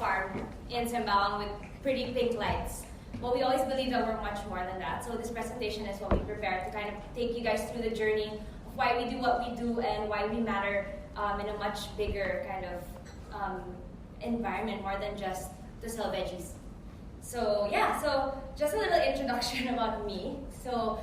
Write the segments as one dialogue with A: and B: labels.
A: farm in Sembawang with pretty pink lights. Well, we always believe that we're much more than that. So this presentation is what we prepared to kind of take you guys through the journey of why we do what we do and why we matter in a much bigger kind of environment, more than just to sell veggies. So yeah, so just a little introduction about me. So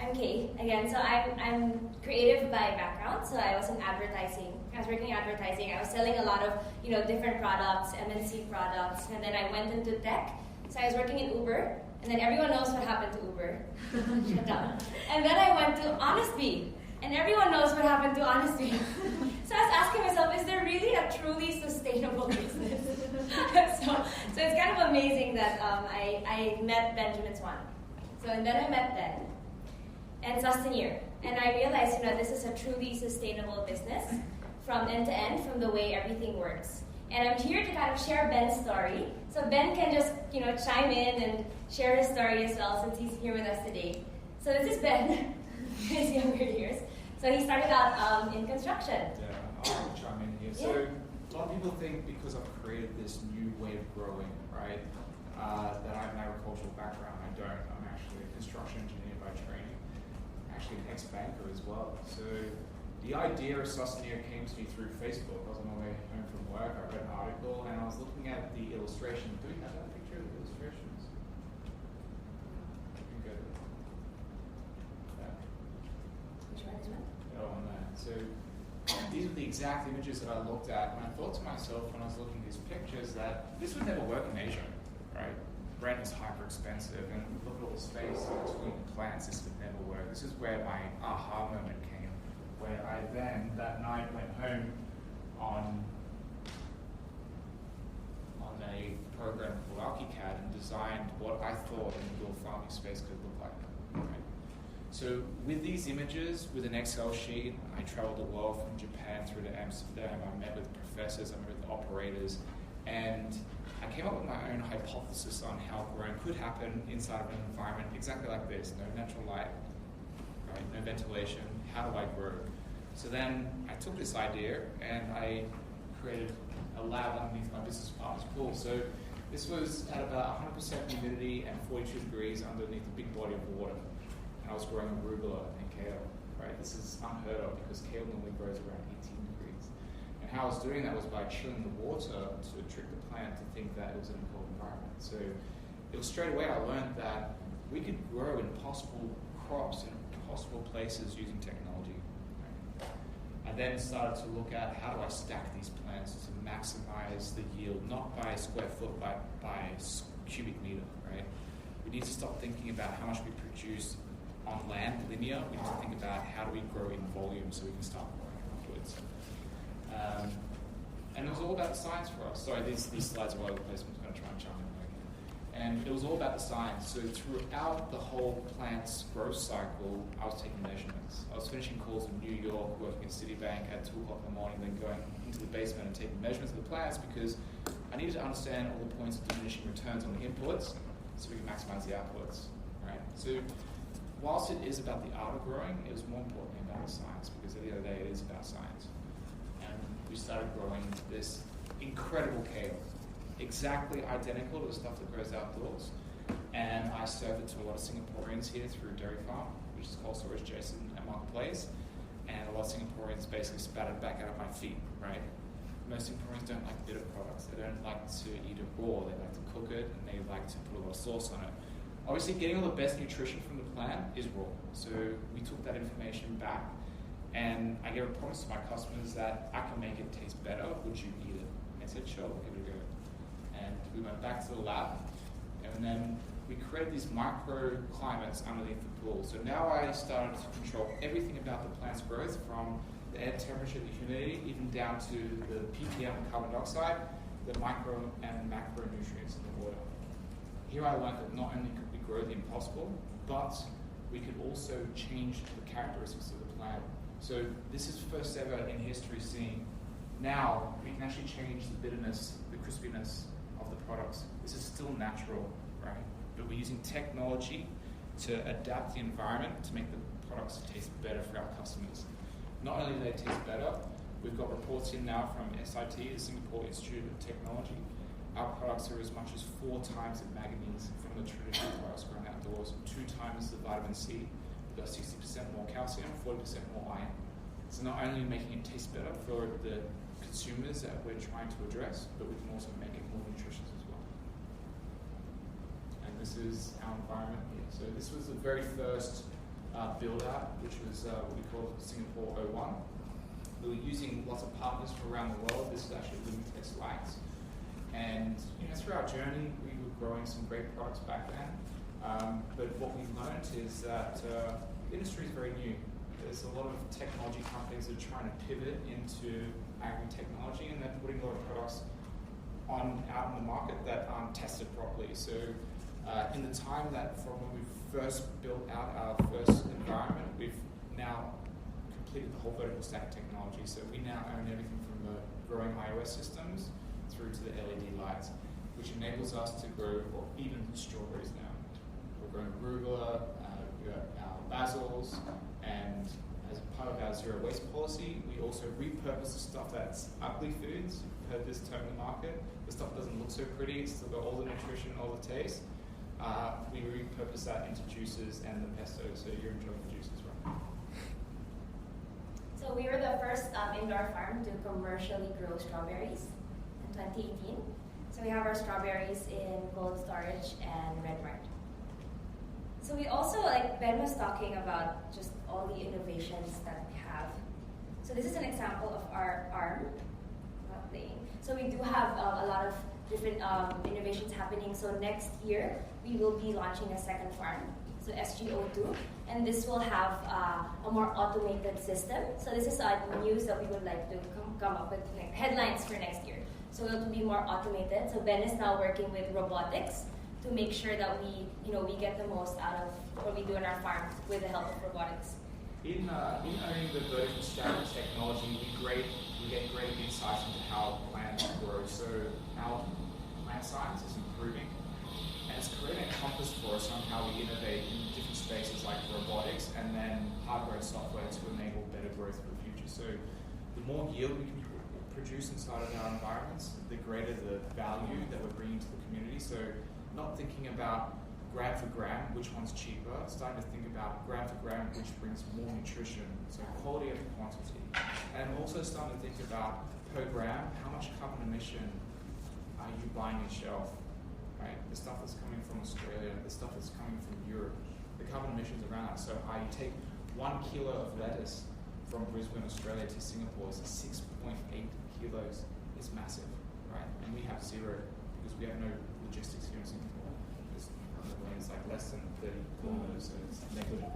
A: I'm Kay again. So I'm creative by background. So I was in advertising. I was working in advertising. I was selling a lot of different products, MNC products, and then I went into tech. So I was working in Uber, and then everyone knows what happened to Uber. Shut up. And then I went to Honestbee, and everyone knows what happened to Honestbee. So I was asking myself, is there really a truly sustainable business? so it's kind of amazing that I met Benjamin Swan. So and then I met Ben and Sustenir, and I realized this is a truly sustainable business from end to end, from the way everything works. And I'm here to kind of share Ben's story. So Ben can just, chime in and share his story as well, since he's here with us today. So this is Ben, his younger years. So he started out in construction.
B: Yeah, I'll chime in here. So a lot of people think because I've created this new way of growing, right, that I have an agricultural background. I don't. I'm actually a construction engineer by training. Actually an ex-banker as well. So the idea of Sustenir came to me through Facebook. I was on my way home from work, I read an article, and I was looking at the illustration. Do we have that picture of the illustrations? You can go to that.
A: Which one is that?
B: Oh, on that. So these are the exact images that I looked at, and I thought to myself when I was looking at these pictures that this would never work in Asia, right? Rent is hyper expensive, and look at all the space between the plants, this would never work. This is where my aha moment came, where I then, that night, went home on a program called ArchiCAD and designed what I thought an indoor farming space could look like. Right? So with these images, with an Excel sheet, I traveled the world from Japan through to Amsterdam. I met with professors, I met with operators, and I came up with my own hypothesis on how growing could happen inside of an environment exactly like this. No natural light, right? No ventilation. How do I grow? So then I took this idea and I created a lab underneath my business partner's pool. So this was at about 100% humidity and 42 degrees underneath a big body of water. And I was growing arugula and kale, right? This is unheard of because kale normally grows around 18 degrees. And how I was doing that was by chilling the water to trick the plant to think that it was in a cold environment. So it was straight away I learned that we could grow impossible crops in impossible places using technology. I then started to look at how do I stack these plants to maximize the yield, not by square foot, but by cubic meter, right? We need to stop thinking about how much we produce on land, linear. We need to think about how do we grow in volume so we can start growing afterwards. And it was all about the science for us. Sorry, these slides are all over the place. I'm just going to try and chime in. And it was all about the science. So throughout the whole plant's growth cycle, I was taking measurements. I was finishing calls in New York, working at Citibank at 2 o'clock in the morning, then going into the basement and taking measurements of the plants because I needed to understand all the points of diminishing returns on the inputs so we can maximize the outputs, right? So whilst it is about the art of growing, it was more importantly about the science because at the end of the day, it is about science. And we started growing this incredible kale, exactly identical to the stuff that grows outdoors. And I served it to a lot of Singaporeans here through Dairy Farm, which is cold storage adjacent at Marketplace. And a lot of Singaporeans basically spat it back out of my feet, right? Most Singaporeans don't like bitter products. They don't like to eat it raw. They like to cook it, and they like to put a lot of sauce on it. Obviously, getting all the best nutrition from the plant is raw. So we took that information back, and I gave a promise to my customers that I can make it taste better. Would you eat it? And they said, sure, we'll give it a go. And we went back to the lab, and then we created these microclimates underneath the pool. So now I started to control everything about the plant's growth, from the air temperature, the humidity, even down to the ppm of carbon dioxide, the micro and macronutrients in the water. Here I learned that not only could we grow the impossible, but we could also change the characteristics of the plant. So this is first ever in history seeing now we can actually change the bitterness, the crispiness of the products. This is still natural, right? But we're using technology to adapt the environment to make the products taste better for our customers. Not only do they taste better, we've got reports in now from SIT, the Singapore Institute of Technology, our products are as much as 4 times the manganese from the traditional products grown outdoors, 2 times the vitamin C, we've got 60% more calcium, 40% more iron. So not only making it taste better for the consumers that we're trying to address, but we can also make it more nutritious as well. And this is our environment here. So this was the very first build out, which was what we call Singapore 01. We were using lots of partners from around the world. This is actually Lumitex Lights. And through our journey, we were growing some great products back then. But what we've learned is that the industry is very new. There's a lot of technology companies that are trying to pivot into agri-technology, and they're putting a lot of products out in the market that aren't tested properly. So in the time that from when we first built out our first environment, we've now completed the whole vertical stack technology. So we now own everything from the growing iOS systems through to the LED lights, which enables us to grow even strawberries now. We're growing arugula, we've got our basils, and as part of our zero waste policy, we also repurpose the stuff that's ugly foods. You've heard this term in the market. The stuff doesn't look so pretty, it's still got all the nutrition, all the taste. We repurpose that into juices and the pesto, so you're enjoying the juices right now.
A: So we were the first indoor farm to commercially grow strawberries in 2018. So we have our strawberries in cold storage and red mart. So we also, like Ben was talking about, just all the innovations that we have. So this is an example of our arm. Not playing. So we do have a lot of different innovations happening. So next year, we will be launching a second farm, so SGO2, and this will have a more automated system. So this is news that we would like to come up with headlines for next year. So it will be more automated. So Ben is now working with robotics to make sure that we get the most out of what we do in our farm with the help of robotics.
B: In owning the vertical stack technology, we get great insights into how plants grow. So our plant science is improving, and it's creating a compass for us on how we innovate in different spaces like robotics, and then hardware and software to enable better growth for the future. So the more yield we can produce inside of our environments, the greater the value that we're bringing to the community. So not thinking about gram for gram, which one's cheaper, starting to think about gram for gram, which brings more nutrition, so quality over quantity. And also starting to think about per gram, how much carbon emission are you buying a shelf, right? The stuff that's coming from Australia, the stuff that's coming from Europe, the carbon emissions around that. So you take 1 kilo of lettuce from Brisbane, Australia to Singapore, is 6.8 kilos. It's massive, right? And we have 0 because we have no logistics here in Singapore. It's like less than 30 kilometers, so it's negligible.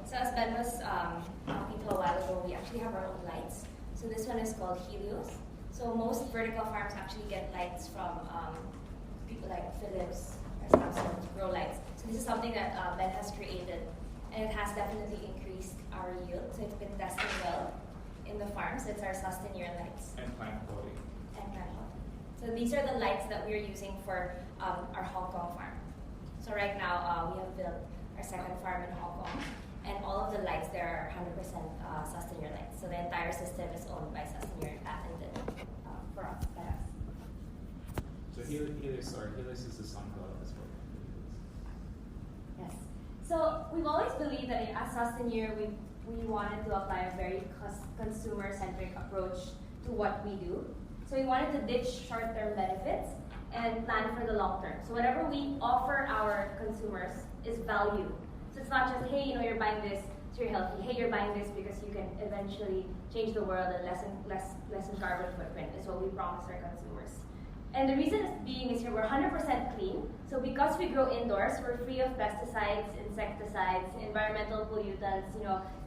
A: So as Ben was talking to a while ago, we actually have our own lights. So this one is called Helios. So most vertical farms actually get lights from people like Philips or Samsung to grow lights. So this is something that Ben has created, and it has definitely increased our yield. So it's been tested well in the farms. It's our Sustenir lights.
B: And plant quality.
A: And plant quality. So these are the lights that we're using for our Hong Kong farm. So right now we have built our second farm in Hong Kong, and all of the lights there are 100% Sustenir lights. So the entire system is owned by Sustenir and patented for us, by us.
B: So Helios is the sun god as well.
A: Yes. So we've always believed that at Sustenir we wanted to apply a very consumer-centric approach to what we do. So we wanted to ditch short-term benefits and plan for the long term. So whatever we offer our consumers is value. So it's not just, hey, you're buying this so you're healthy. Hey, you're buying this because you can eventually change the world and lessen carbon footprint is what we promise our consumers. And the reason it's being is here we're 100% clean. So because we grow indoors, we're free of pesticides, insecticides, environmental pollutants,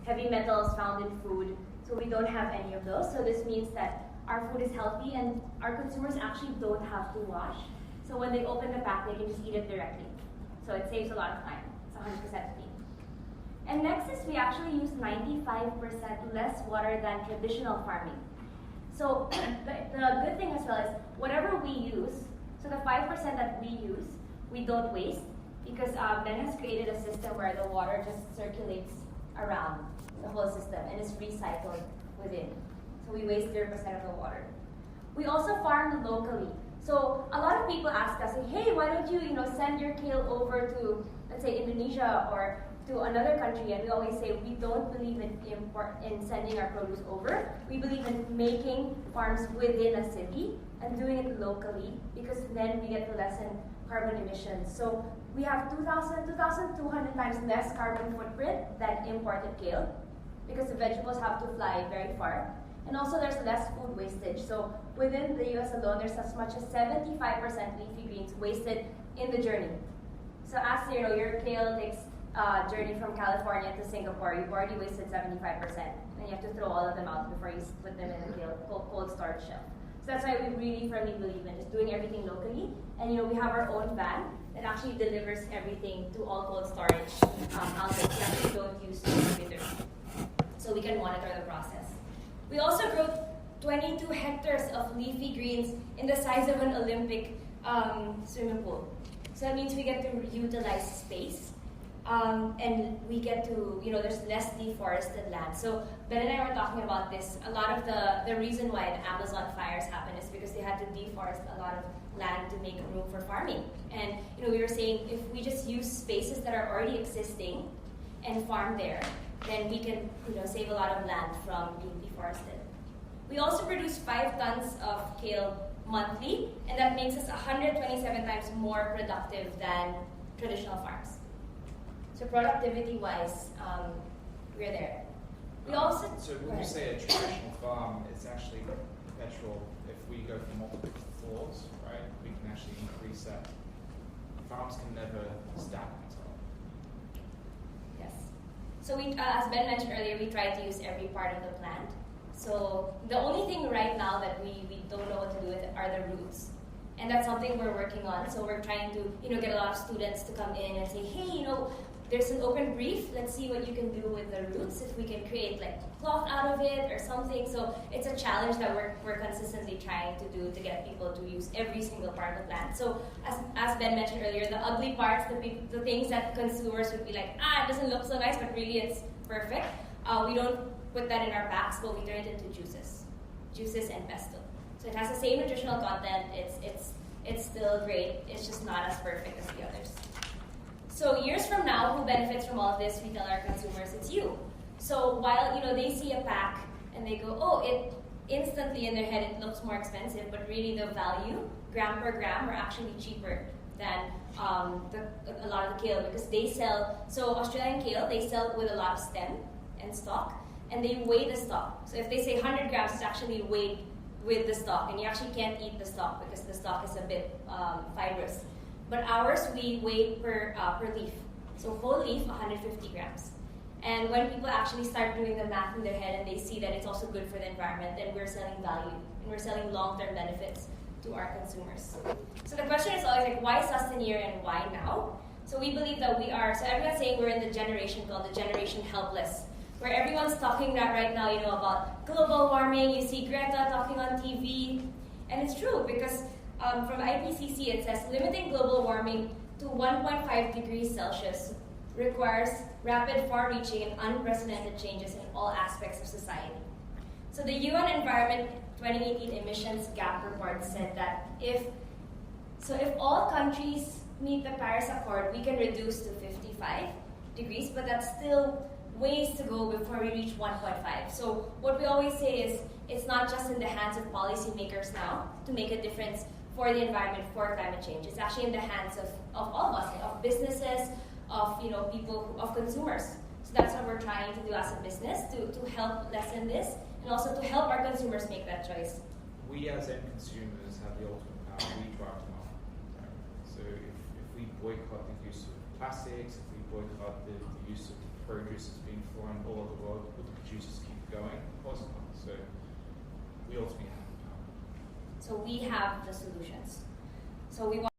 A: heavy metals found in food. So we don't have any of those. So this means that our food is healthy, and our consumers actually don't have to wash. So when they open the pack, they can just eat it directly. So it saves a lot of time. It's 100% clean. And next is we actually use 95% less water than traditional farming. So the good thing as well is whatever we use, so the 5% that we use, we don't waste, because Ben has created a system where the water just circulates around the whole system and is recycled within. So we waste 0% of the water. We also farm locally. So a lot of people ask us, hey, why don't you, send your kale over to, let's say, Indonesia or to another country? And we always say we don't believe in sending our produce over. We believe in making farms within a city and doing it locally, because then we get to lessen carbon emissions. So we have 2,200 times less carbon footprint than imported kale, because the vegetables have to fly very far. And also there's less food wastage. So within the US alone, there's as much as 75% leafy greens wasted in the journey. So as your kale takes a journey from California to Singapore, you've already wasted 75%. And you have to throw all of them out before you put them in the cold storage shelf. So that's why we really firmly believe in just doing everything locally. And we have our own van that actually delivers everything to all cold storage outlets. We actually don't use distributors, so we can monitor the process. We also grow 22 hectares of leafy greens in the size of an Olympic swimming pool. So that means we get to utilize space, and we get to, there's less deforested land. So Ben and I were talking about this. A lot of the reason why the Amazon fires happen is because they had to deforest a lot of land to make room for farming. And we were saying if we just use spaces that are already existing and farm there, then we can save a lot of land from being deforested. We also produce 5 tons of kale monthly, and that makes us 127 times more productive than traditional farms. So productivity-wise, we're there. We also
B: so when you say a traditional farm, it's actually perpetual. If we go for multiple floors, right, we can actually increase that. Farms can never stack.
A: So we, as Ben mentioned earlier, we try to use every part of the plant. So the only thing right now that we don't know what to do with are the roots. And that's something we're working on. So we're trying to get a lot of students to come in and say, hey, there's an open brief. Let's see what you can do with the roots. If we can create like cloth out of it or something. So it's a challenge that we're consistently trying to do to get people to use every single part of the plant. So as Ben mentioned earlier, the ugly parts, the things that consumers would be like, it doesn't look so nice, but really it's perfect. We don't put that in our packs, but we turn it into juices and pesto. So it has the same nutritional content. It's still great. It's just not as perfect as the others. So years from now, who benefits from all of this? We tell our consumers it's you. So while they see a pack and they go, it instantly in their head it looks more expensive, but really the value, gram per gram, are actually cheaper than a lot of the kale, because they sell. So Australian kale, they sell with a lot of stem and stalk, and they weigh the stalk. So if they say 100 grams, it's actually weighed with the stalk, and you actually can't eat the stalk because the stalk is a bit fibrous. But ours, we weigh per leaf. So whole leaf, 150 grams. And when people actually start doing the math in their head and they see that it's also good for the environment, then we're selling value and we're selling long-term benefits to our consumers. So the question is always like, why Sustenir and why now? So we believe that we are, so everyone's saying we're in the generation called the generation helpless, where everyone's talking that right now, about global warming. You see Greta talking on TV, and it's true because from IPCC, it says limiting global warming to 1.5 degrees Celsius requires rapid, far-reaching, and unprecedented changes in all aspects of society. So the UN Environment 2018 Emissions Gap Report said that if all countries meet the Paris Accord, we can reduce to 55 degrees, but that's still ways to go before we reach 1.5. So what we always say is it's not just in the hands of policymakers now to make a difference for the environment, for climate change. It's actually in the hands of all of us, of businesses, of people, of consumers. So that's what we're trying to do as a business, to help lessen this, and also to help our consumers make that choice.
B: We as end consumers have the ultimate power. We drive tomorrow. Right? So if we boycott the use of plastics, if we boycott the use of produce that's being flown all over the world, will the producers keep going? Of course not. So we ultimately have the power.
A: So we have the solutions. So we want